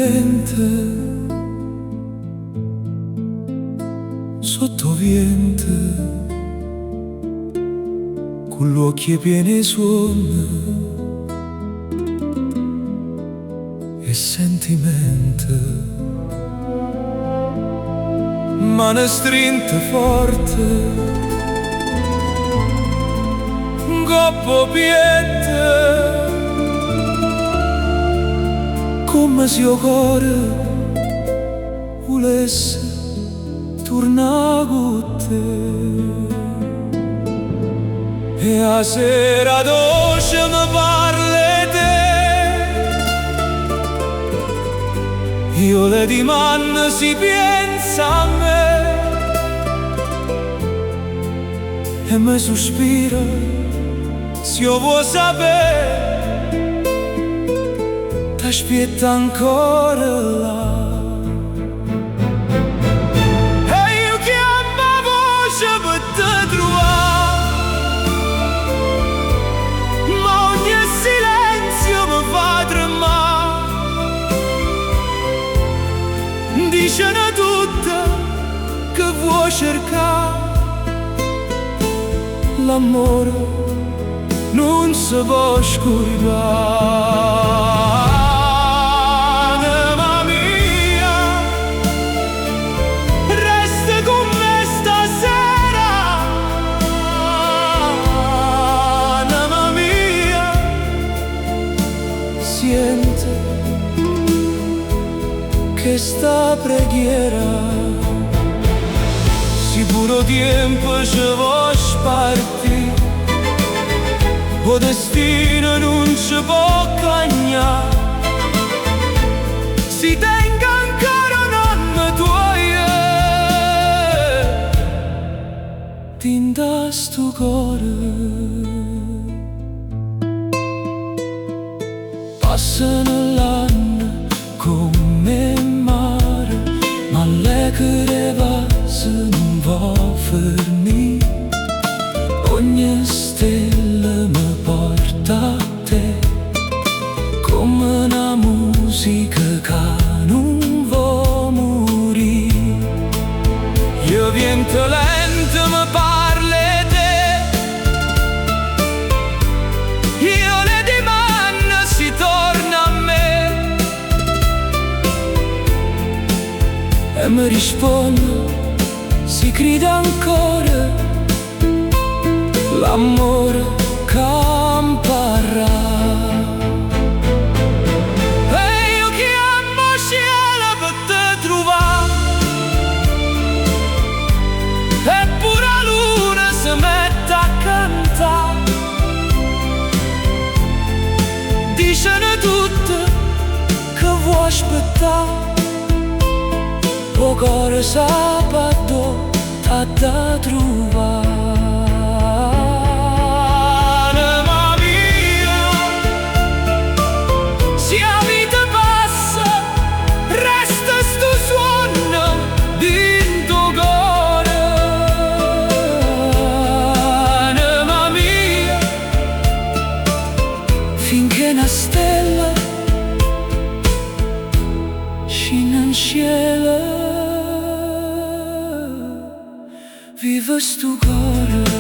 mente sotto vente, con gli occhi pieni di suono e sentimento, mano strinte forte, un coppo piette, come se il cuore volesse tornare con te. E a sera dolce mi parli te, io le dimando si pensa a me e mi sospira se io vuoi sapere, t'aspetta ancora là. E io chiamo a voce per te trovare, ma ogni silenzio mi fa tremare. Dicene tutte che vuoi cercare, l'amore non si può scordare. Anema mia, resta con me stasera. Anema mia, siente che sta preghiera, sicuro tempo ci vuoi spartire, o destino non ci può cagnare. Si tenga ancora un anno tuo, tinta sto cuore. Passano l'anno come mare, ma lei che va se non va fermi. Ogni stella mi porta a te, come una musica che non vuole morire. Io vento lento mi parli te, io le dimando si torna a me e mi risponde si grida ancora, l'amore camparà. E io chiamo cielo per te trovare, eppure la luna si mette a cantare. Dicene tutte che vuoi aspettare, o cuore sabato t'ha da trovare. Finché una stella scende in cielo, vive sto cuore.